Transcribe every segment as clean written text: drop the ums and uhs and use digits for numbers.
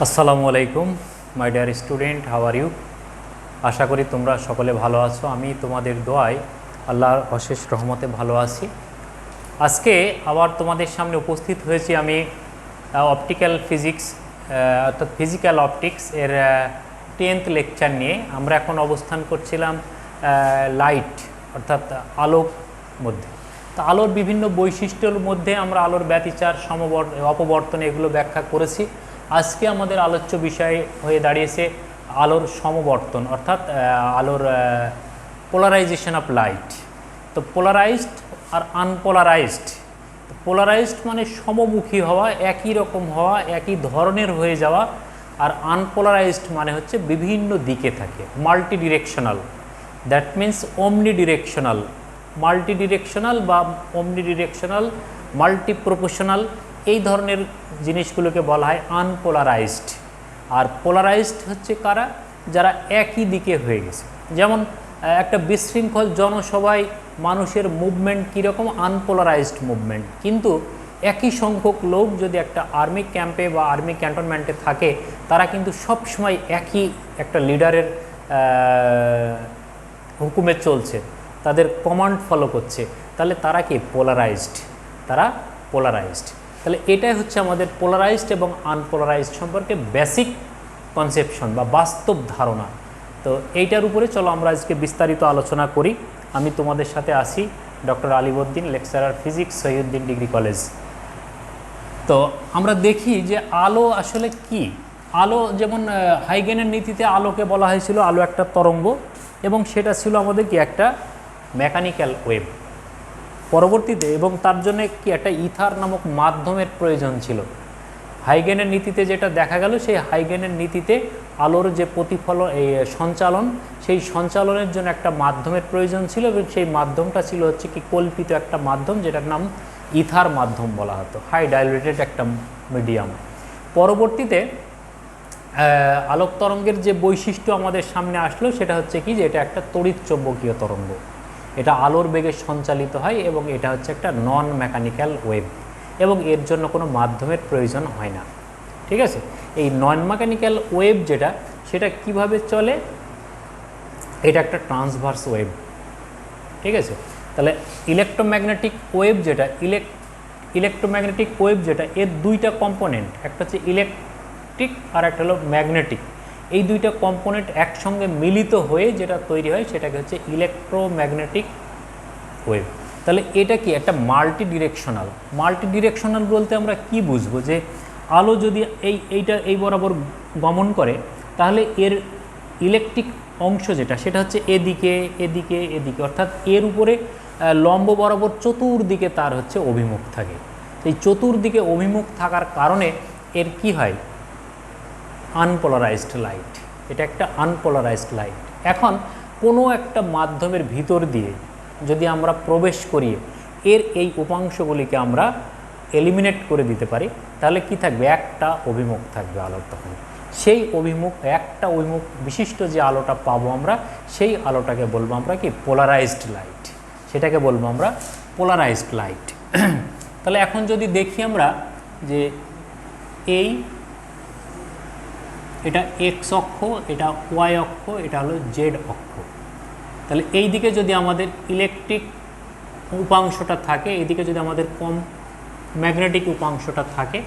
আসসালামু আলাইকুম my dear student, how are you? আশা করি তোমরা সকলে ভালো আছো। আমি তোমাদের দোয়ায় আল্লাহর অশেষ রহমতে ভালো আছি। আজকে আবার তোমাদের সামনে উপস্থিত হয়েছি আমি অপটিক্যাল ফিজিক্স অর্থাৎ ফিজিক্যাল অপটিক্স এর 10th লেকচার নিয়ে। আমরা এখন অবস্থান করছিলাম লাইট অর্থাৎ আলোক মধ্যে। তো আলোর বিভিন্ন বৈশিষ্ট্যর মধ্যে আমরা আলোর ব্যতিচার, অপবর্তন এগুলো ব্যাখ্যা করেছি। আজকে আমাদের আলোচ্য বিষয় হয়ে দাঁড়িয়েছে আলোর সমবর্তন অর্থাৎ আলোর পোলারাইজেশন অফ লাইট। তো পোলারাইজড আর আনপোলারাইজড। পোলারাইজড মানে সমমুখী হওয়া, একই রকম হওয়া, একই ধরনের হয়ে যাওয়া। আর আনপোলারাইজড মানে হচ্ছে বিভিন্ন দিকে থাকে, মাল্টি ডিরেকশনাল। দ্যাট মিন্স অমনি ডিরেকশনাল, মাল্টি ডিরেকশনাল বা অমনি ডিরেকশনাল, মাল্টি প্রপোর্শনাল, এই ধরনের জিনিসগুলোকে বলা হয় আনপোলারাইজড। আর পোলারাইজড হচ্ছে কারা? যারা একই দিকে হয়ে গেছে। যেমন একটা বিশৃঙ্খল জনসভায় মানুষের মুভমেন্ট কীরকম? Unpolarised movement. কিন্তু একই সংখ্যক লোক যদি একটা আর্মি ক্যাম্পে বা আর্মি ক্যান্টনমেন্টে থাকে, তারা কিন্তু সবসময় একই একটা লিডারের হুকুমে চলছে, তাদের কমান্ড ফলো করছে, তাহলে তারা কি? পোলারাইজড। তারা পোলারাইজড। তাহলে এটাই হচ্ছে আমাদের পোলারাইজড এবং আনপোলারাইজড সম্পর্কে বেসিক কনসেপশন বা বাস্তব ধারণা। তো এইটার উপরে চলো আমরা আজকে বিস্তারিত আলোচনা করি। আমি তোমাদের সাথে আসি doctor Alibuddin, lecturer physics, Shahiduddin degree college. তো আমরা দেখি যে আলো আসলে কি। আলো যেমন হাইগেনের নীতিতে আলোকে বলা হয়েছিল আলো একটা তরঙ্গ, এবং সেটা ছিল আমাদের কি? একটা মেকানিক্যাল ওয়েভ। পরবর্তীতে এবং তার জন্য কি একটা ইথার নামক মাধ্যমের প্রয়োজন ছিল। হাইগেনের নীতিতে যেটা দেখা গেল, সেই হাইগেনের নীতিতে আলোর যে প্রতিফলন, এই সঞ্চালন, সেই সঞ্চালনের জন্য একটা মাধ্যমের প্রয়োজন ছিল, এবং সেই মাধ্যমটা ছিল হচ্ছে কি কল্পিত একটা মাধ্যম, যেটার নাম ইথার মাধ্যম বলা হতো, হাই ডাইলেটেড একটা মিডিয়াম। পরবর্তীতে আলোক তরঙ্গের যে বৈশিষ্ট্য আমাদের সামনে আসলো সেটা হচ্ছে কি, যে এটা একটা তড়িৎ চৌম্বকীয় তরঙ্গ। এটা আলোর বেগে সঞ্চালিত হয় এবং এটা হচ্ছে একটা নন মেকানিক্যাল ওয়েভ, এবং এর জন্য কোনো মাধ্যমের প্রয়োজন হয় না। ঠিক আছে? এই নন মেকানিক্যাল ওয়েভ যেটা, সেটা কিভাবে চলে? এটা একটা ট্রান্সভার্স ওয়েভ। ঠিক আছে? তাহলে ইলেকট্রোম্যাগনেটিক ওয়েভ যেটা, ইলেকট্রোম্যাগনেটিক ওয়েভ যেটা, এর দুইটা কম্পোনেন্ট, একটা হচ্ছে ইলেকট্রিক আর একটা হলো ম্যাগনেটিক। এই দুইটা কম্পোনেন্ট একসঙ্গে মিলিত হয়ে যেটা তৈরি হয় সেটাকে হচ্ছে ইলেকট্রোম্যাগনেটিক ওয়েভ। তাহলে এটা কি? একটা মাল্টি ডিরেকশনাল। মাল্টি ডিরেকশনাল বলতে আমরা কি বুঝবো? যে আলো যদি এই বরাবর গমন করে, তাহলে এর ইলেকট্রিক অংশ যেটা, সেটা হচ্ছে এদিকে এদিকে এদিকে, অর্থাৎ এর উপরে লম্ব বরাবর চতুর্দিকে তার হচ্ছে অভিমুখ থাকে। এই চতুর্দিকে অভিমুখ থাকার কারণে এর কি হয়? Unpolarised light. এটা একটা আনপোলারাইজড লাইট। এখন কোনো একটা মাধ্যমের ভিতর দিয়ে যদি আমরা প্রবেশ করি, এর এই উপাংশগুলিকে আমরা এলিমিনেট করে দিতে পারি, তাহলে কি থাকবে? একটা অভিমুখ থাকবে আলোর। তখন সেই অভিমুখ, একটা অভিমুখ বিশিষ্ট যে আলোটা পাবো আমরা, সেই আলোটাকে বলবো আমরা কি? Polarised light. সেটাকে বলবো আমরা পোলারাইজড লাইট। তাহলে এখন যদি দেখি আমরা যে এটা এক্স অক্ষ, এটা ওয়াই অক্ষ, এটা হলো জেড অক্ষ। তাহলে এই দিকে যদি আমাদের ইলেকট্রিক উপাংশটা থাকে, এইদিকে যদি আমাদের কম ম্যাগনেটিক উপাংশটা থাকে,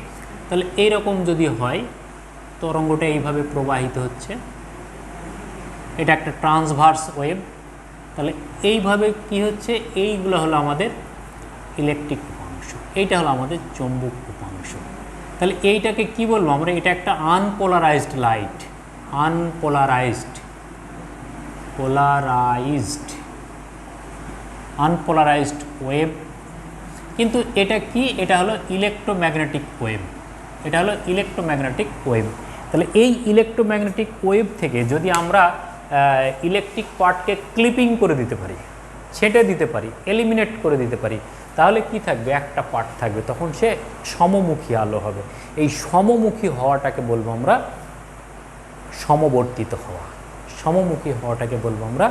তাহলে এই রকম যদি হয়, তরঙ্গটা এইভাবে প্রবাহিত হচ্ছে, এটা একটা ট্রান্সভার্স ওয়েভ। তাহলে এইভাবে কি হচ্ছে? এইগুলো হলো আমাদের ইলেকট্রিক উপাংশ, এইটা হলো আমাদের চৌম্বক উপাংশ। তাহলে এইটাকে কি বলবো আমরা? এটা একটা আনপোলারাইজড লাইট। Unpolarised wave. কিন্তু এটা কি? এটা হলো ইলেকট্রোম্যাগনেটিক ওয়েভ। এটা হলো ইলেকট্রোম্যাগনেটিক ওয়েভ। তাহলে এই ইলেকট্রোম্যাগনেটিক ওয়েভ থেকে যদি আমরা ইলেকট্রিক পার্টকে ক্লিপিং করে দিতে পারি, ছেঁটে দিতে পারি, এলিমিনেট করে দিতে পারি, তাহলে কি থাকবে? একটা পার্ট থাকবে। তখন সে সমমুখী আলো হবে। এই সমমুখী হওয়াটাকে বলবো আমরা সমবর্তিত হওয়া। সমমুখী হওয়াটাকে বলবো আমরা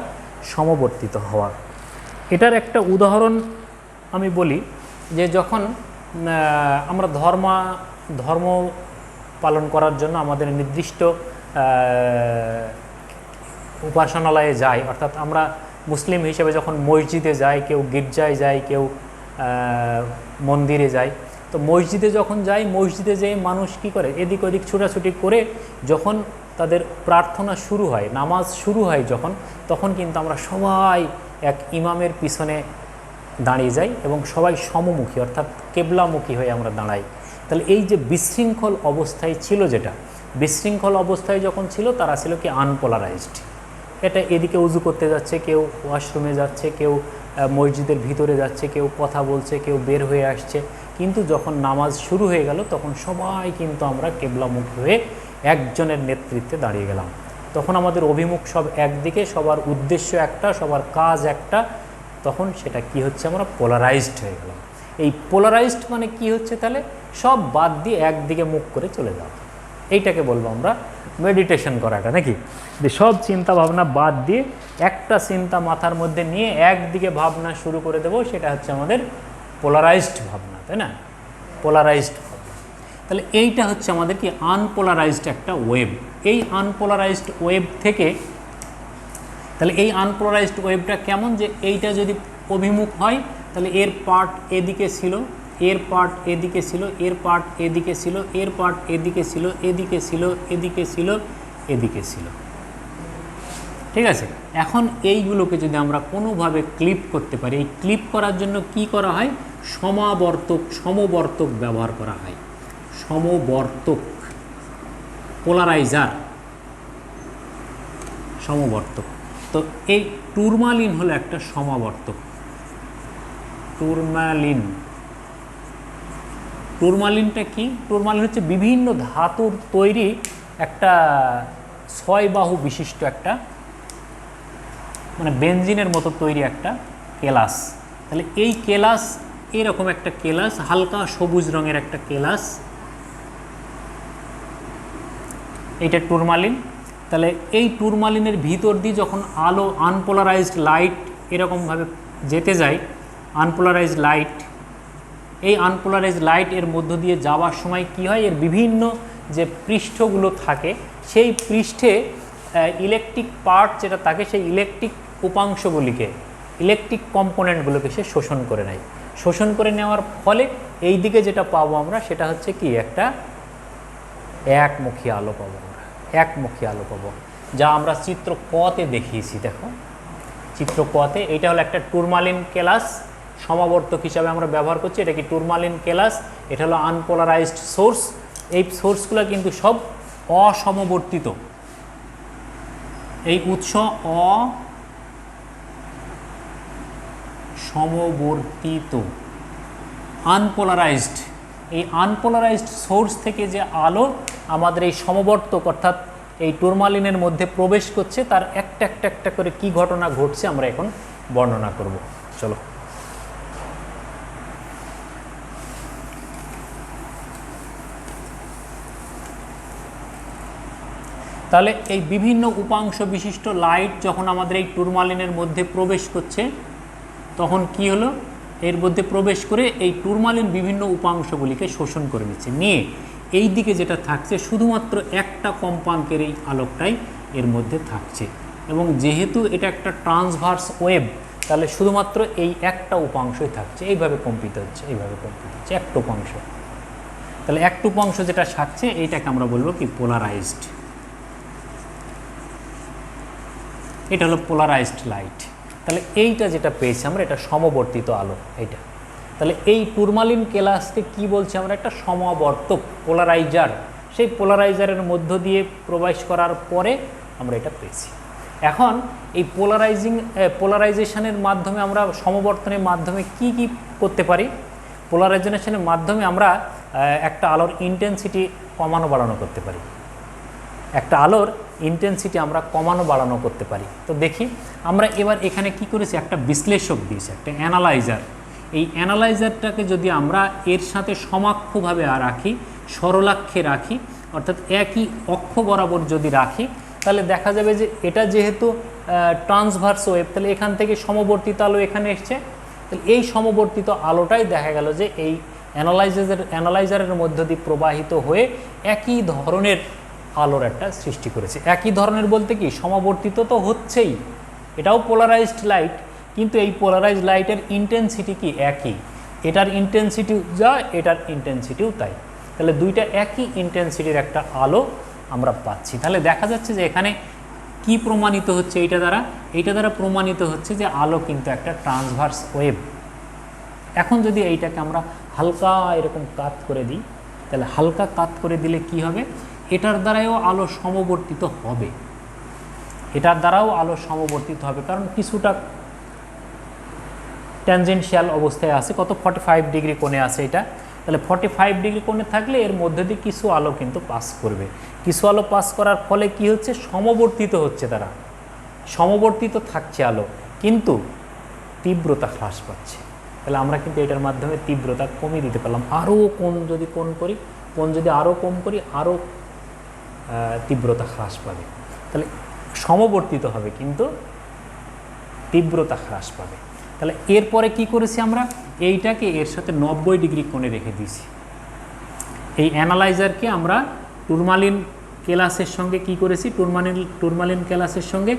সমবর্তিত হওয়া। এটার একটা উদাহরণ আমি বলি, যে যখন আমরা ধর্ম পালন করার জন্য আমাদের নির্দিষ্ট উপাসনালয়ে যাই, অর্থাৎ আমরা মুসলিম হিসেবে যখন মসজিদে যাই, কেউ গির্জায় যায়, কেউ মন্দিরে যায়, তো মসজিদে যখন যাই, মসজিদে যেয়ে মানুষ কী করে, এদিক ওদিক ছুটাছুটি করে যখন তাদের প্রার্থনা শুরু হয়, নামাজ শুরু হয় যখন, তখন কিন্তু আমরা সবাই এক ইমামের পিছনে দাঁড়িয়ে যাই এবং সবাই সমমুখী অর্থাৎ কেবলামুখী হয়ে আমরা দাঁড়াই। তাহলে এই যে বিশৃঙ্খল অবস্থায় ছিল, যেটা বিশৃঙ্খল অবস্থায় যখন ছিল, তারা ছিল কি আনপোলারাইজড। এটা এদিকে উজু করতে যাচ্ছে, কেউ ওয়াশরুমে যাচ্ছে, কেউ মসজিদের ভিতরে যাচ্ছে, কেউ কথা বলছে, কেউ বের হয়ে আসছে, কিন্তু যখন নামাজ শুরু হয়ে গেল তখন সবাই কিন্তু আমরা কেবলামুখী হয়ে একজনের নেতৃত্বে দাঁড়িয়ে গেলাম। তখন আমাদের অভিমুখ সব একদিকে, সবার উদ্দেশ্য একটা, সবার কাজ একটা, তখন সেটা কি হচ্ছে, আমরা পোলারাইজড হয়ে গেলাম। এই পোলারাইজড মানে কি হচ্ছে, তাহলে সব বাদ দিয়ে একদিকে মুখ করে চলে যাওয়া, এইটাকে বলবো আমরা মেডিটেশন করাটা, নাকি? যে সব চিন্তা ভাবনা বাদ দিয়ে একটা চিন্তা মাথার মধ্যে নিয়ে একদিকে ভাবনা শুরু করে দেব, সেটা হচ্ছে আমাদের পোলারাইজড ভাবনা, তাই না? পোলারাইজড ভাবনা। তাহলে এইটা হচ্ছে আমাদের কি আনপোলারাইজড একটা ওয়েভ। এই আনপোলারাইজড ওয়েভ থেকে, তাহলে এই আনপোলারাইজড ওয়েভটা কেমন, যে এইটা যদি অভিমুখ হয় তাহলে এর পার্ট এদিকে ছিল, এর পার্ট এদিকে ছিল, এর পার্ট এদিকে ছিল, এর পার্ট এদিকে ছিল, এদিকে ছিল, এদিকে ছিল, এদিকে ছিল, ঠিক আছে? এখন এইগুলোকে যদি আমরা কোনোভাবে ক্লিপ করতে পারি, এই ক্লিপ করার জন্য কি করা হয়, সমবর্তক ব্যবহার করা হয়। সমবর্তক, পোলারাইজার, সমবর্তক। তো এই টুরমালিন হলো একটা সমাবর্তক। টুরমালিনটা কি? টুরমালিন হচ্ছে বিভিন্ন ধাতুর তৈরি একটা 6 বাহু বিশিষ্ট একটা, মানে বেনজিনের মতো তৈরি একটা কেলাস। তাহলে এই কেলাস, এরকম একটা কেলাস, হালকা সবুজ রঙের একটা কেলাস, এইটা টুরমালিন। তাহলে এই টুরমালিনের ভিতর দিয়ে যখন আলো, আনপোলারাইজড লাইট এরকমভাবে যেতে যায়, আনপোলারাইজড লাইট, এই আনপোলারাইজড লাইট এর মধ্য দিয়ে যাওয়ার সময় কি হয়, এর বিভিন্ন যে পৃষ্ঠগুলো থাকে, সেই পৃষ্ঠে ইলেকট্রিক পার্ট যেটা থাকে, সেই ইলেকট্রিক উপাংশগুলিকে, ইলেকট্রিক কম্পোনেন্টগুলোকে সে শোষণ করে নেয়। শোষণ করে নেওয়ার ফলে এই দিকে যেটা পাবো আমরা, সেটা হচ্ছে কি একটা একমুখী আলো পাবো আমরা, একমুখী আলো পাবো, যা আমরা চিত্র কতে দেখিয়েছি। দেখো চিত্র কতে, এটা হলো একটা টুরমালিন কেলাস, সমাবর্তক হিসাবে আমরা ব্যবহার করছি। এটা কি টুরমালিন কেলাস, এটা হলো আনপোলারাইজড সোর্স। এই সোর্সগুলো কিন্তু সব অসমবর্তিত, এই উৎস অসমবর্তিত, আনপোলারাইজড। এই আনপোলারাইজড সোর্স থেকে যে আলো আমাদের এই সমবর্তক অর্থাৎ এই টুরমালিনের মধ্যে প্রবেশ করছে, তার একটা একটা একটা করে কি ঘটনা ঘটছে আমরা এখন বর্ণনা করব। চলো, তাহলে এই বিভিন্ন উপাংশ বিশিষ্ট লাইট যখন আমাদের এই টুরমালিনের মধ্যে প্রবেশ করছে, তখন কি হলো, এর মধ্যে প্রবেশ করে এই টুরমালিন বিভিন্ন উপাংশগুলিকে শোষণ করে নিচ্ছে, নিয়ে এই দিকে যেটা থাকছে শুধুমাত্র একটা কম্পাঙ্কের এই আলোকটাই এর মধ্যে থাকছে। এবং যেহেতু এটা একটা ট্রান্সভার্স ওয়েভ, তাহলে শুধুমাত্র এই একটা উপাংশই থাকছে, এইভাবে কম্পিত হচ্ছে, এইভাবে কম্পিত হচ্ছে একটা উপাংশ। তাহলে একটা উপাংশ যেটা থাকছে, এইটাকে আমরা বলবো কি পোলারাইজড। এটা হলো পোলারাইজড লাইট। তাহলে এইটা যেটা পেয়েছি আমরা, এটা সমবর্তিত আলো, এইটা। তাহলে এই টুরমালিন কেলাসকে কি বলছি আমরা, একটা সমাবর্তক, পোলারাইজার। সেই পোলারাইজারের মধ্য দিয়ে প্রবেশ করার পরে আমরা এটা পেয়েছি। এখন এই পোলারাইজেশনের মাধ্যমে আমরা, সমবর্তনের মাধ্যমে কি কি করতে পারি? পোলারাইজেশনের মাধ্যমে আমরা একটা আলোর ইন্টেন্সিটি কমানো বাড়ানো করতে পারি, একটা আলোর ইন্টেন্সিটি আমরা কমানো বাড়ানো করতে পারি। তো দেখি আমরা এবার এখানে কি করেছি, একটা বিশ্লেষক দিয়েছি, একটা অ্যানালাইজার। এই অ্যানালাইজারটাকে যদি আমরা এর সাথে সমাক্ষভাবে রাখি, সরলাক্ষে রাখি, অর্থাৎ একই অক্ষ বরাবর যদি রাখি, তাহলে দেখা যাবে যে এটা যেহেতু ট্রান্সভার্স ওয়েভ, তাহলে এখান থেকে সমবর্তিত আলো এখানে এসছে, তাহলে এই সমবর্তিত আলোটাই দেখা গেল যে এই অ্যানালাইজারের মধ্য দিয়ে প্রবাহিত হয়ে একই ধরনের আলোর একটা সৃষ্টি করেছে। একই ধরনের বলতে কি, সমাবর্তিত তো হচ্ছেই, এটাও পোলারাইজড লাইট, কিন্তু এই পোলারাইজড লাইটের ইন্টেন্সিটি কি একই, এটার ইন্টেন্সিটিও যা এটার ইন্টেন্সিটিও তাই, তাহলে দুইটা একই ইন্টেন্সিটির একটা আলো আমরা পাচ্ছি। তাহলে দেখা যাচ্ছে যে এখানে কি প্রমাণিত হচ্ছে এইটা দ্বারা প্রমাণিত হচ্ছে যে আলো কিন্তু একটা ট্রান্সভার্স ওয়েভ। এখন যদি এইটাকে আমরা হালকা এরকম কাত করে দিই, তাহলে হালকা কাত করে দিলে কি হবে, এটার দ্বারাও আলো সমবর্তিত হবে, এটার দ্বারাও আলো সমবর্তিত হবে, কারণ কিছুটা ট্যানজেনশিয়াল অবস্থায় আছে, কত 45 ডিগ্রি কোণে আছে এটা, তাহলে 45 ডিগ্রি কোণে থাকলে এর মধ্যে দিয়ে কিছু আলো কিন্তু পাস করবে, কিছু আলো পাস করার ফলে কি হচ্ছে, সমবর্তিত হচ্ছে, তারা সমবর্তিত থাকছে আলো, কিন্তু তীব্রতা হ্রাস পাচ্ছে। তাহলে আমরা কিন্তু এটার মাধ্যমে তীব্রতা কমিয়ে দিতে পারলাম। আরও কোণ যদি আরও কম করি, আরও তীব্রতা হ্রাস পাবে, তাহলে সমবর্তিত হবে কিন্তু তীব্রতা হ্রাস পাবে। তাহলে এরপরে কি করেছি আমরা, এইটাকে এর সাথে 90 ডিগ্রি কোণে রেখে দিয়েছি। এই অ্যানালাইজারকে আমরা টুরমালিন কেলাসের সঙ্গে কি করেছি, টুরমালিন কেলাসের সঙ্গে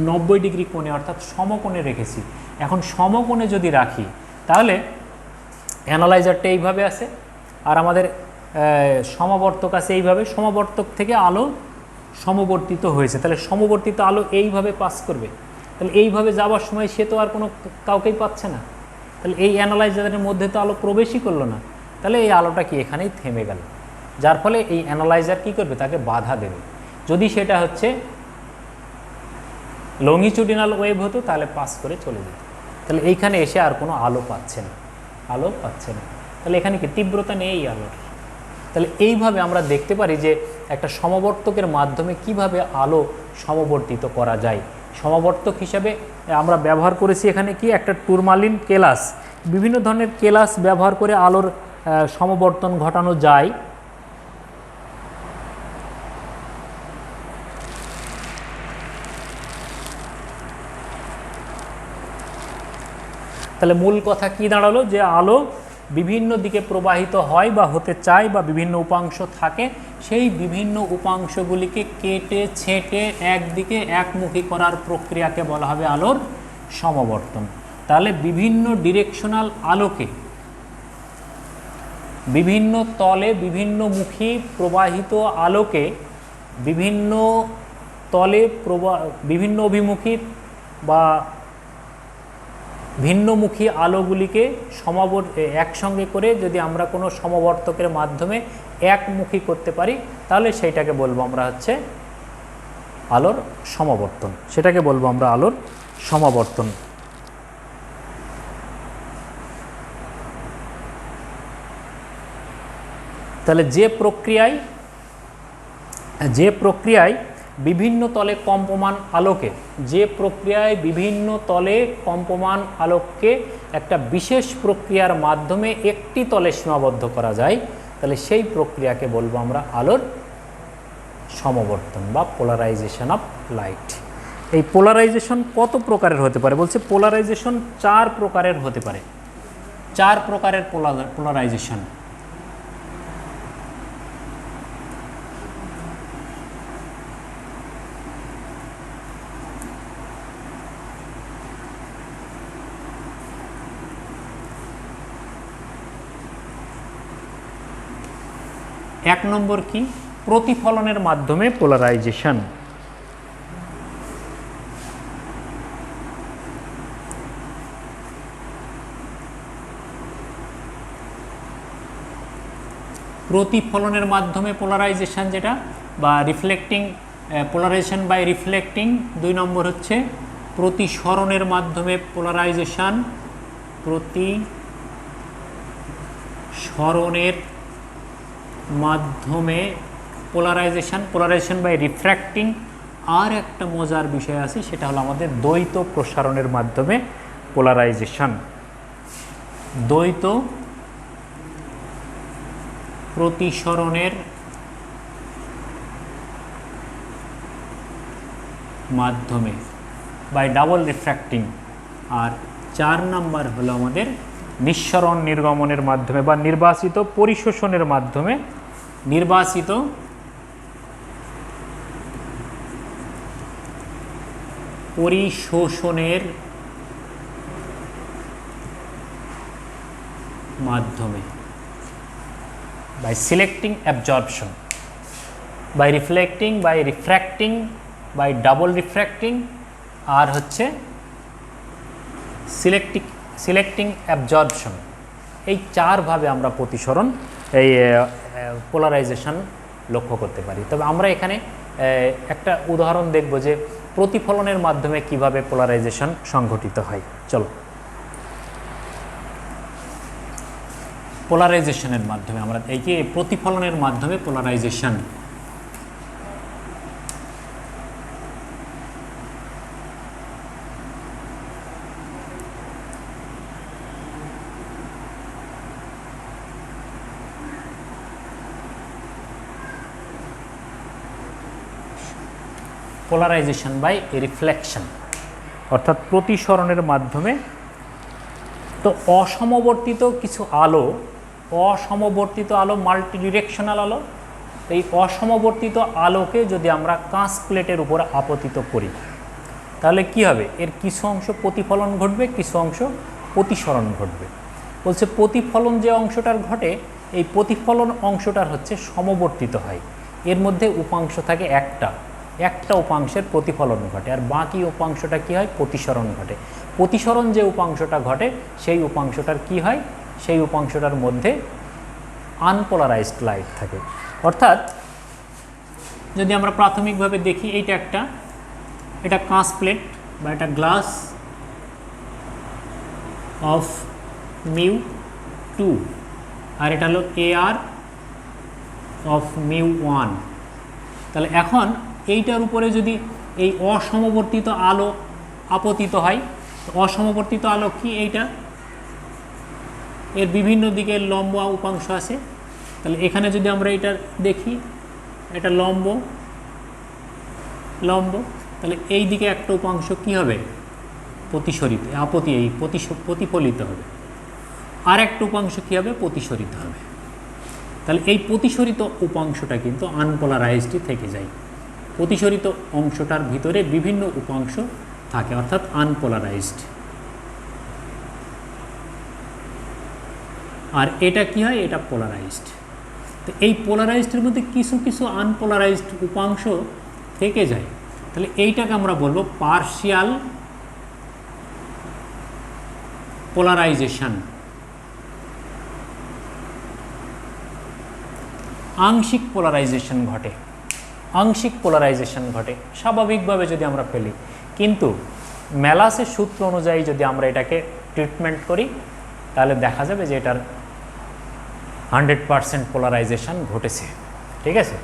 90 ডিগ্রি কোণে অর্থাৎ সমকোণে রেখেছি। এখন সমকোণে যদি রাখি তাহলে অ্যানালাইজারটা এইভাবে আছে, আর আমাদের সমাবর্তক আছে এইভাবে, সমাবর্তক থেকে আলো সমবর্তিত হয়েছে, তাহলে সমবর্তিত আলো এইভাবে পাস করবে, তাহলে এইভাবে যাওয়ার সময় সে তো আর কোনো কাউকেই পাচ্ছে না, তাহলে এই অ্যানালাইজারের মধ্যে তো আলো প্রবেশই করলো না, তাহলে এই আলোটা কি এখানেই থেমে গেল, যার ফলে এই অ্যানালাইজার কি করবে, তাকে বাধা দেবে। যদি সেটা হচ্ছে লংগিটিউডিনাল ওয়েভ হতো তাহলে পাস করে চলে যেত, তাহলে এইখানে এসে আর কোনো আলো পাচ্ছে না, তাহলে এখানে কি তীব্রতা নেই আলোর। তাহলে এইভাবে আমরা দেখতে পারি যে একটা সমবর্তকের মাধ্যমে কিভাবে আলো সমবর্তিত করা যায়। সমবর্তক হিসাবে আমরা ব্যবহার করেছি এখানে কি, একটা টুরমালিন কেলাস, বিভিন্ন ধরনের কেলাস ব্যবহার করে আলোর সমবর্তন ঘটানো যায়। তাহলে মূল কথা কি দাঁড়ালো, যে আলো বিভিন্ন দিকে প্রবাহিত হয় বা হতে চায় বা বিভিন্ন উপাংশ থাকে, সেই বিভিন্ন উপাংশগুলিকে কেটে ছেঁটে একদিকে একমুখী করার প্রক্রিয়াকে বলা হবে আলোর সমবর্তন। তাহলে বিভিন্ন ডিরেকশনাল আলোকে বিভিন্ন তলে বিভিন্নমুখী প্রবাহিত আলোকে বিভিন্ন তলে বিভিন্ন অভিমুখী বা ভিন্নমুখী আলোগুলিকে একসঙ্গে করে যদি আমরা কোনো সমবর্তকের মাধ্যমে একমুখী করতে পারি, তাহলে সেইটাকে বলবো আমরা হচ্ছে আলোর সমবর্তন, সেটাকে বলবো আমরা আলোর সমবর্তন। তাহলে যে প্রক্রিয়ায় বিভিন্ন তলে কম্পমান আলোককে একটা বিশেষ প্রক্রিয়ার মাধ্যমে একটি তলে সীমাবদ্ধ করা যায়, তাহলে সেই প্রক্রিয়াকে বলবো আমরা আলোর সমবর্তন বা পোলারাইজেশন অফ লাইট। এই পোলারাইজেশন কত প্রকারের হতে পারে, বলছে পোলারাইজেশন 4 প্রকারের হতে পারে, 4 প্রকারের পোলারাইজেশন। এক নম্বর কি, প্রতিফলনের মাধ্যমে পোলারাইজেশন। প্রতিফলনের মাধ্যমে পোলারাইজেশন যেটা, বা রিফ্লেক্টিং, পোলারাইজেশন বাই রিফ্লেক্টিং। 2 নম্বর হচ্ছে প্রতিসরণের মাধ্যমে পোলারাইজেশন, প্রতিসরণের মাধ্যমে পোলারাইজেশন বাই রিফ্র্যাক্টিং। আর একটা মজার বিষয় আছে, সেটা হলো আমাদের দ্বৈত প্রসারণের মাধ্যমে পোলারাইজেশন, দ্বৈত প্রতিসরণের মাধ্যমে বাই ডাবল রিফ্র্যাক্টিং। আর 4 নাম্বার হলো আমাদের নিঃসরণ নির্গমনের মাধ্যমে বা নির্বাচিত পরিশোষণের মাধ্যমে, নির্বাচিত পরিশোষণের মাধ্যমে, by selecting absorption, by reflecting, by refracting, by double refracting, আর হচ্ছে সিলেক্টিং অ্যাবজর্পশন। এই চারভাবে আমরা প্রতিসরণ এই পোলারাইজেশন লক্ষ্য করতে পারি। তবে আমরা এখানে একটা উদাহরণ দেখব যে প্রতিফলনের মাধ্যমে কিভাবে পোলারাইজেশন সংঘটিত হয়। চলো, পোলারাইজেশনের মাধ্যমে আমরা এই যে প্রতিফলনের মাধ্যমে পোলারাইজেশন, পোলারাইজেশন বাই রিফ্লেকশন, অর্থাৎ প্রতিসরণের মাধ্যমে। তো অসমবর্তিত কিছু আলো, অসমবর্তিত আলো, মাল্টি ডিরেকশনাল আলো, এই অসমবর্তিত আলোকে যদি আমরা কাঁচ প্লেটের উপর আপতিত করি তাহলে কি হবে? এর কিছু অংশ প্রতিফলন ঘটবে, কিছু অংশ প্রতিসরণ ঘটবে। বলছে প্রতিফলন যে অংশটার ঘটে, এই প্রতিফলন অংশটার হচ্ছে সমবর্তিত হয়, এর মধ্যে উপাংশ থাকে একটা উপাংশের প্রতিফলন ঘটে, আর বাকি উপাংশটা কি হয়? প্রতিসরণ ঘটে। প্রতিসরণ যে উপাংশটা ঘটে সেই উপাংশটার কি হয়? সেই উপাংশটার মধ্যে আনপোলারাইজড লাইট থাকে। অর্থাৎ যদি আমরা প্রাথমিকভাবে দেখি, এটা কাঁচ প্লেট বা এটা গ্লাস অফ μ2, আর এটা হলো AR অফ μ1। তাহলে এখন এইটার উপরে যদি এই অসমবর্তিত আলো আপতিত হয়, অসমবর্তিত আলো কি? এইটা এর বিভিন্ন দিকে লম্ব উপাংশ আছে। তাহলে এখানে যদি আমরা এটা দেখি, এটা লম্ব, তাহলে এই দিকে একটা উপাংশ কি হবে? প্রতিসরিত, প্রতিফলিত হবে, আর একটা উপাংশ কি হবে? প্রতিসরিত হবে। তাহলে এই প্রতিসরিত উপাংশটা কিন্তু আনপোলারাইজডই থেকে যায়। প্রতিসরিত অংশটার ভিতরে বিভিন্ন উপাংশ থাকে, অর্থাৎ আনপোলারাইজড। আর এটা কি হয়? এটা পোলারাইজড। তো এই পোলারাইজডের মধ্যে কিছু কিছু আনপোলারাইজড উপাংশ থেকে যায়। তাহলে এইটাকে আমরা বলবো পার্শিয়াল পোলারাইজেশন, আংশিক পোলারাইজেশন ঘটে, আংশিক পোলারাইজেশন ঘটে স্বাভাবিকভাবে যদি আমরা ফেলি। কিন্তু মেলাসের সূত্র অনুযায়ী যদি আমরা এটাকে ট্রিটমেন্ট করি তাহলে দেখা যাবে যে এটার 100% পোলারাইজেশন ঘটেছে। ঠিক আছে,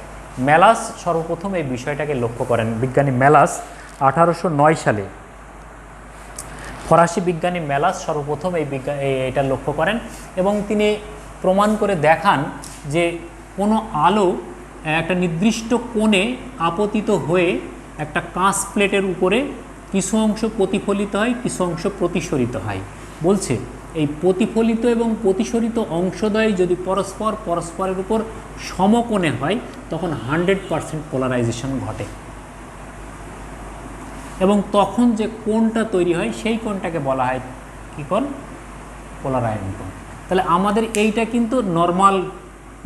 মেলাস সর্বপ্রথম এই বিষয়টাকে লক্ষ্য করেন। বিজ্ঞানী মেলাস 1809 সালে, ফরাসি বিজ্ঞানী মেলাস সর্বপ্রথম এটা লক্ষ্য করেন এবং তিনি প্রমাণ করে দেখান যে কোনো আলো একটা নির্দিষ্ট কোণে আপতিত হয়ে একটা কাঁচ প্লেটের উপরে কিছু অংশ প্রতিফলিত হয়, কিছু অংশ প্রতিসরিত হয়। বলছে এই প্রতিফলিত এবং প্রতিসরিত অংশদ্বয় যদি পরস্পরের উপর সমকোণে হয় তখন 100% পোলারাইজেশন ঘটে, এবং তখন যে কোণটা তৈরি হয় সেই কোণটাকে বলা হয় কী কোণ? পোলারায়ন কোণ। তাহলে আমাদের এইটা কিন্তু নর্মাল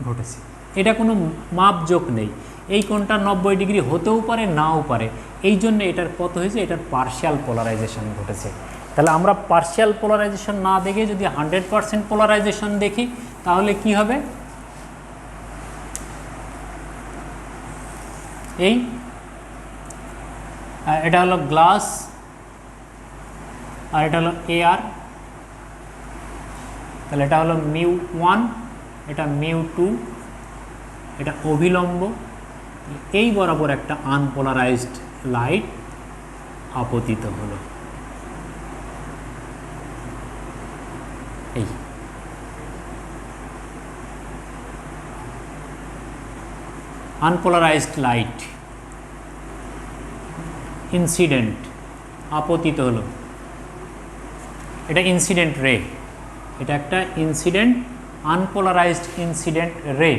ঘটেছে, এটা কোনো মাপজোক নেই। এই কোণটা 90 ডিগ্রি হতেও পারে, নাও পারে। এই জন্য এটার কত হয়েছে? এটার পার্শিয়াল পোলারাইজেশন ঘটেছে। তাহলে আমরা পার্শিয়াল পোলারাইজেশন না দেখে যদি 100% পোলারাইজেশন দেখি তাহলে কি হবে? এটা হলো গ্লাস আর এটা হলো AR, তাহলে এটা হলো μ1, এটা μ2, এটা অভিলম্ব। এই বরাবর একটা আনপোলারাইজড লাইট আপতিত হলো। এই আনপোলারাইজড লাইট ইনসিডেন্ট আপতিত হলো, এটা ইনসিডেন্ট রে, এটা একটা ইনসিডেন্ট আনপোলারাইজড ইনসিডেন্ট রে,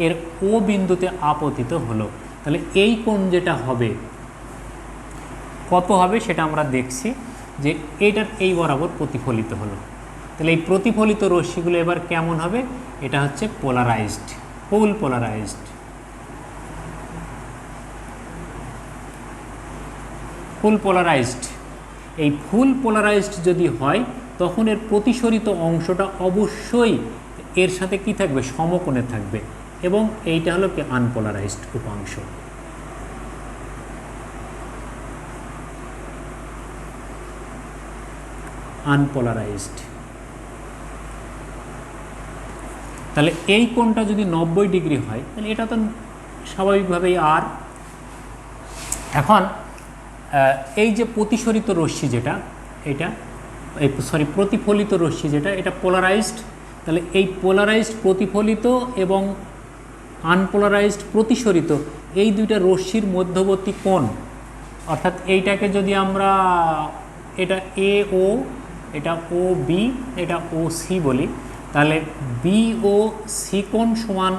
এর ও বিন্দুতে আপতিত হলো। তাহলে এই কোণ যেটা হবে কত হবে সেটা আমরা দেখছি যে এটার এই বরাবর প্রতিফলিত হলো। তাহলে এই প্রতিফলিত রশ্মিগুলো এবার কেমন হবে, এটা হচ্ছে পোলারাইজড, ফুল পোলারাইজড। ফুল পোলারাইজড, এই ফুল পোলারাইজড যদি হয় তখন এর প্রতিসরিত অংশটা অবশ্যই এর সাথে কি থাকবে, সমকোণে থাকবে, এবং এইটা হলো কি আনপোলারাইজড উপাংশ। আনপোলারাইজড। তাহলে এই কোণটা যদি 90 ডিগ্রি হয় তাহলে এটা তো স্বাভাবিকভাবেই আর। এখন এই যে প্রতিসরিত রশ্মি যেটা, এটা প্রতিফলিত রশ্মি যেটা, এটা পোলারাইজড। তাহলে এই পোলারাইজড প্রতিফলিত এবং আনপোলারাইজড প্রতিসরিত এই দুইটা রশ্মির মধ্যবর্তী কোণ, অর্থাৎ এইটাকে যদি আমরা, এটা এ ও, এটা ও বি, এটা ও সি বলি, তাহলে বি ও সি কোণ সমান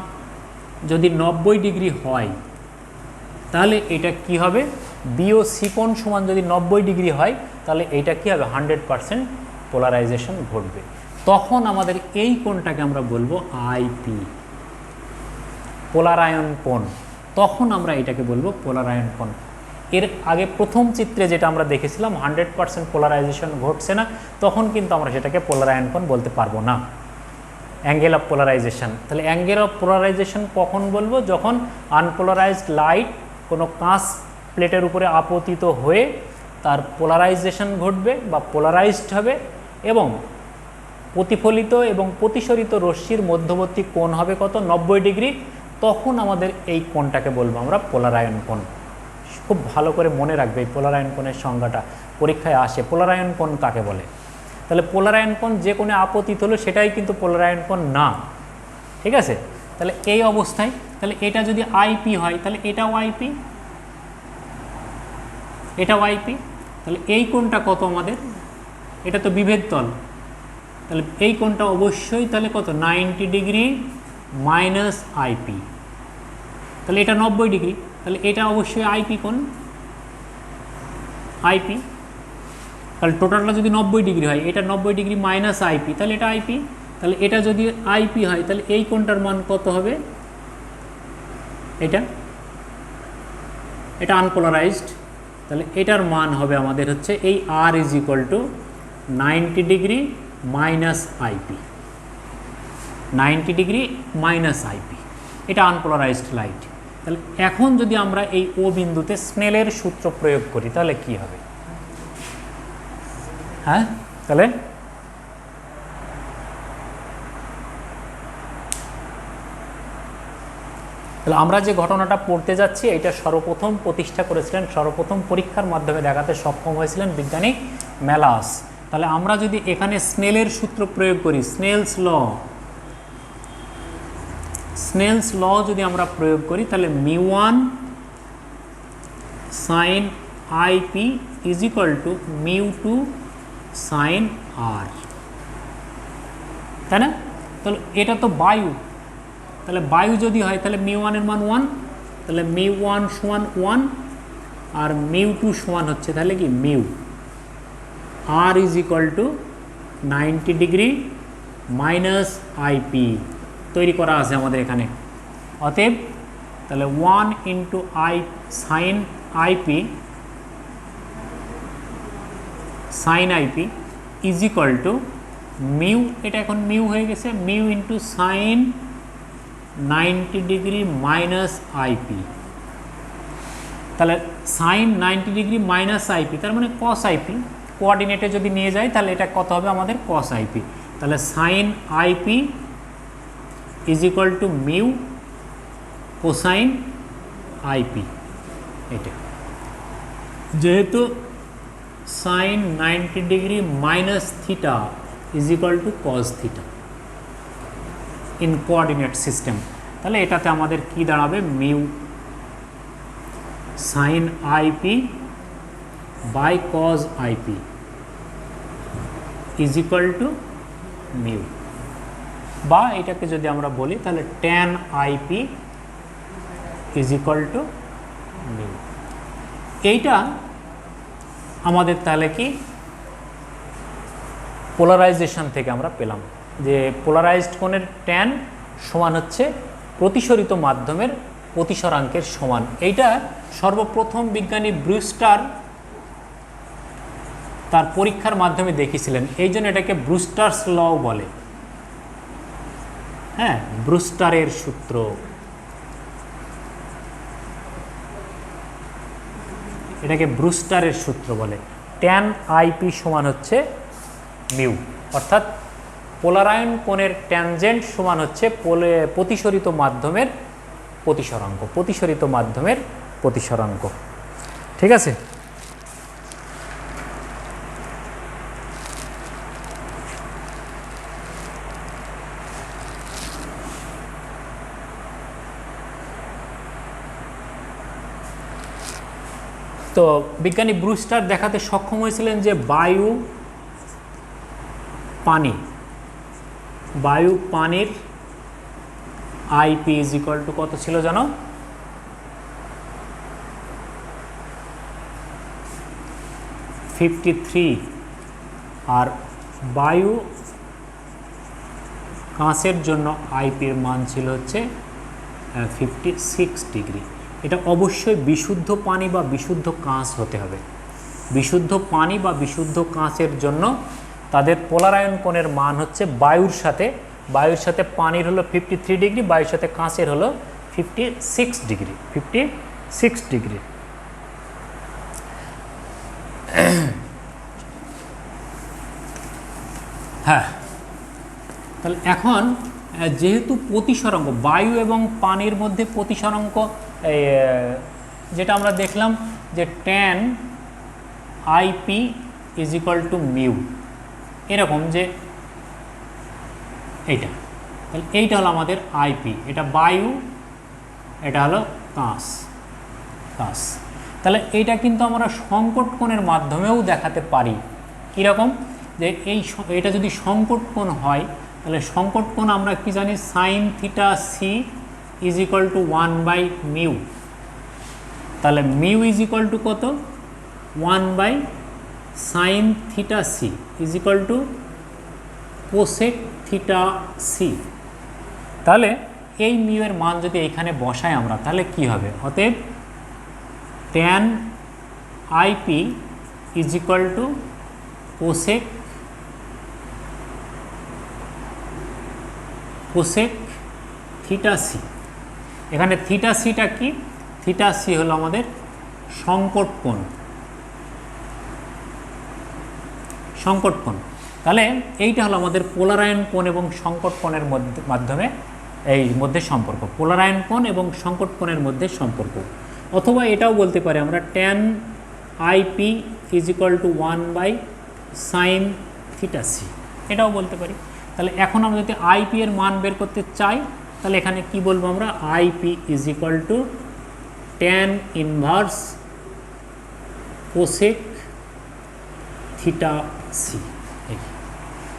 যদি 90 ডিগ্রি হয় তাহলে এটা কি হবে, বি ও সি কোণ সমান যদি 90 ডিগ্রি হয় তাহলে এটা কি হবে, 100% পোলারাইজেশন ঘটবে। তখন আমাদের এই কোণটাকে আমরা বলবো আইপি, পোলারায়ন কোণ। তখন আমরা এটাকে বলবো পোলারায়ন কোণ। এর আগে প্রথম চিত্রে যেটা আমরা দেখেছিলাম 100% পোলারাইজেশন ঘটছে না, তখন কিন্তু আমরা সেটাকে পোলারায়ন কোণ বলতে পারবো না, অ্যাঙ্গেল অফ পোলারাইজেশন। তাহলে অ্যাঙ্গেল অফ পোলারাইজেশন কখন বলবো, যখন আনপোলারাইজড লাইট কোনো কাঁচ প্লেটের উপরে আপতিত হয়ে তার পোলারাইজেশন ঘটবে বা পোলারাইজড হবে, এবং প্রতিফলিত এবং প্রতিসরিত রশ্মির মধ্যবর্তী কোণ হবে কত, 90 ডিগ্রি। তখন আমাদের এই কোণটাকে বলবো আমরা পোলারায়ন কোণ। খুব ভালো করে মনে রাখবে এই পোলারায়ন কোণের সংজ্ঞাটা, পরীক্ষায় আসে পোলারায়ন কোণ কাকে বলে। তাহলে পোলারায়ন কোণ যে কোণে আপতিত হলো সেটাই কিন্তু পোলারায়ন কোণ না, ঠিক আছে। তাহলে এই অবস্থায়, তাহলে এটা যদি আইপি হয় তাহলে এটাও আইপি, এটাও আইপি। তাহলে এই কোণটা কত আমাদের, এটা তো বিভেদ তল, তাহলে এই কোণটা অবশ্যই তাহলে কত, 90 ডিগ্রি মাইনাস আইপি। তাহলে এটা 90 ডিগ্রি, তাহলে এটা অবশ্যই আইপি কোণ, আইপি। তাহলে টোটালটা যদি 90 ডিগ্রি হয়, এটা 90 ডিগ্রি মাইনাস আইপি, তাহলে এটা আইপি। তাহলে এটা যদি আইপি হয় তাহলে এই কোণটার মান কত হবে, এটা এটা আনপোলারাইজড, তাহলে এটার মান হবে আমাদের হচ্ছে এই r is equal to 90 degree minus i p, 90 degree minus i p, এটা আনপোলারাইজড লাইট। তাহলে এখন যদি আমরা এই ও বিন্দুতে স্নেলের সূত্র প্রয়োগ করি তাহলে কি হবে, হ্যাঁ, তাহলে আমরা যে ঘটনাটা পড়তে যাচ্ছি এটা সর্বপ্রথম প্রতিষ্ঠা করেছিলেন, সর্বপ্রথম পরীক্ষার মাধ্যমে দেখাতে সক্ষম হয়েছিলেন বিজ্ঞানী ম্যালাস। তাহলে আমরা যদি এখানে স্নেলের সূত্র প্রয়োগ করি, স্নেলস ল যদি আমরা প্রয়োগ করি তাহলে μ1 sin IP is equal to μ2 sin R, তাই না। তাহলে এটা তো বায়ু, তাহলে বায়ু যদি হয় তাহলে μ1 এর মান 1, তাহলে μ1 সমান 1 আর μ2 সমান হচ্ছে তাহলে কি μ। R is equal to 90 degree minus IP তৈরি করা আছে আমাদের এখানে। অতএব তাহলে 1 into sign IP is equal to mu, এটা এখন মিউ হয়ে গেছে, mu into sign 90 degree minus IP. তাহলে সাইন 90 ডিগ্রি মাইনাস আইপি তার মানে কস আইপি, কোঅর্ডিনেটে যদি নিয়ে যাই তাহলে এটা কত হবে আমাদের কস আইপি। তাহলে sine IP is equal to mu cosine IP. এটা যেহেতু sine 90 degree minus theta is equal to cos theta in coordinate system, তাহলে এটাতে আমাদের কি দাঁড়াবে, mu sine IP by cos IP is equal to mu, বা এটাকে যদি আমরা বলি তাহলে tan IP is equal to mu. এইটা আমাদের তাহলে কি পোলারাইজেশন থেকে আমরা পেলাম যে পোলারাইজড কোণের ট্যান সমান হচ্ছে প্রতিসরিত মাধ্যমের প্রতিসরাঙ্কের সমান। এইটা সর্বপ্রথম বিজ্ঞানী ব্রুস্টার তার পরীক্ষার মাধ্যমে দেখিয়েছিলেন, এই জন্য এটাকে ব্রুস্টার্স ল বলে। হ্যাঁ, ব্রুস্টারের সূত্র, এটাকে ব্রুস্টারের সূত্র বলে। tan IP সমান হচ্ছে মিউ, অর্থাৎ পোলারায়ন কোণের ট্যানজেন্ট সমান হচ্ছে প্রতিসরিত মাধ্যমের প্রতিসরাঙ্ক, প্রতিসরিত মাধ্যমের প্রতিসরাঙ্ক। ঠিক আছে? তো বিজ্ঞানী ব্রুস্টার দেখাতে সক্ষম হয়েছিলেন যে বায়ু পানির IP ইজ ইকুয়াল টু কত ছিল জানো? 53, আর বায়ু কাঁচের জন্য IP এর মান ছিল হচ্ছে 56 ডিগ্রি। এটা অবশ্যই বিশুদ্ধ পানি বা বিশুদ্ধ কাঁচ হতে হবে। বিশুদ্ধ পানি বা বিশুদ্ধ কাঁচের জন্য তাদের পোলারায়ন কোণের মান হচ্ছে বায়ুর সাথে পানির হলো 53 ডিগ্রি, বায়ুর সাথে কাঁচের হলো 56 ডিগ্রি, 56 ডিগ্রি। হ্যাঁ, তাহলে এখন যেহেতু প্রতিসরাঙ্ক বায়ু এবং পানির মধ্যে প্রতিসরাঙ্ক যেটা আমরা দেখলাম যে tan IP is equal to mu, এরকম যে এইটা, তাহলে এইটা হলো আমাদের IP, এটা বায়ু, এটা হলো কাঁচ। তাহলে এইটা কিন্তু আমরা সংকট কোণের মাধ্যমেও দেখাতে পারি। কীরকম? যে এটা যদি সংকট কোণ হয় তাহলে সংকট কোণ আমরা কি জানি, sin θc is equal two 1/μ। তাহলে মিউ ইজ ইকুয়াল টু কত? 1/sin θc is equal two cosec θc। তাহলে এই মিউ এর মান যদি এইখানে বসাই আমরা তাহলে কি হবে? অতএব tan IP is equal two cosec θc। এখানে θcটা কি? θc হলো আমাদের সংকট কোণ। তাহলে এইটা হলো আমাদের পোলারায়ন কোণ এবং সংকট কোণের মধ্যে সম্পর্ক, পোলারায়ন কোণ এবং সংকট কোণের মধ্যে সম্পর্ক। অথবা এটাও বলতে পারি আমরা tan IP is equal two 1/sin θc, এটাও বলতে পারি। তাহলে এখন আমরা যদি IP এর মান বের করতে চাই তাহলে এখানে কি বলবো আমরা? IP is equal two tan inverse cosec θc।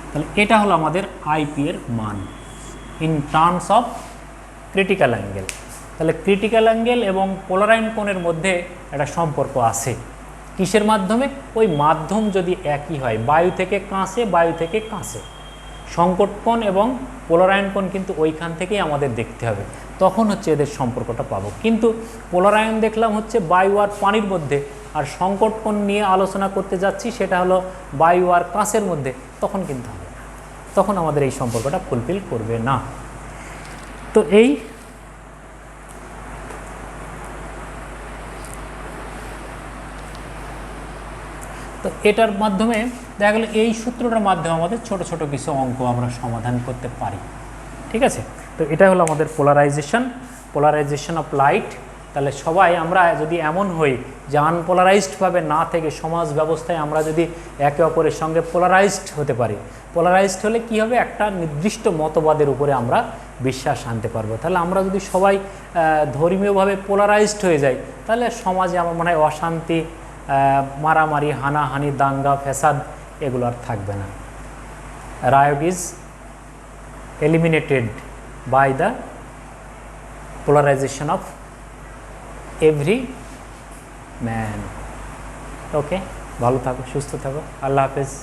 তাহলে এটা হলো আমাদের IP এর মান in terms of critical angle. তাহলে ক্রিটিক্যাল অ্যাঙ্গেল এবং পোলারায়ন কোণের মধ্যে একটা সম্পর্ক আছে। কিসের মাধ্যমে? ওই মাধ্যম যদি একই হয়, বায়ু থেকে কাঁচে, সংকট কোণ এবং পোলারায়ন কোণ কিন্তু ওইখান থেকেই আমাদের দেখতে হবে, তখন হচ্ছে এদের সম্পর্কটা পাবো। কিন্তু পোলারায়ন দেখলাম হচ্ছে বায়ু আর পানির মধ্যে, আর সংকট কোণ নিয়ে আলোচনা করতে যাচ্ছি সেটা হলো বায়ু আর কাঁচের মধ্যে, তখন কিন্তু হবে না, তখন আমাদের এই সম্পর্কটা ফুলফিল করবে না। তো এটার মাধ্যমে দেখা গেল এই সূত্রটার মাধ্যমে আমাদের ছোট ছোট কিছু অঙ্ক আমরা সমাধান করতে পারি। ঠিক আছে? তো এটা হলো আমাদের পোলারাইজেশন অফ লাইট। তাহলে সবাই আমরা যদি এমন হই যে আনপোলারাইজডভাবে না থেকে সমাজ ব্যবস্থায় আমরা যদি একে অপরের সঙ্গে পোলারাইজড হতে পারি, পোলারাইজড হলে কি হবে? একটা নির্দিষ্ট মতবাদের উপরে আমরা বিশ্বাস আনতে পারবো। তাহলে আমরা যদি সবাই ধর্মীয়ভাবে পোলারাইজড হয়ে যাই তাহলে সমাজে আমার মনে হয় অশান্তি, মারামারি, হানাহানি, দাঙ্গা, ফ্যাসাদ এগুলো আর থাকবে না। riot is eliminated by the polarization of every man. ওকে, ভালো থাকো, সুস্থ থাকো, আল্লাহ হাফেজ।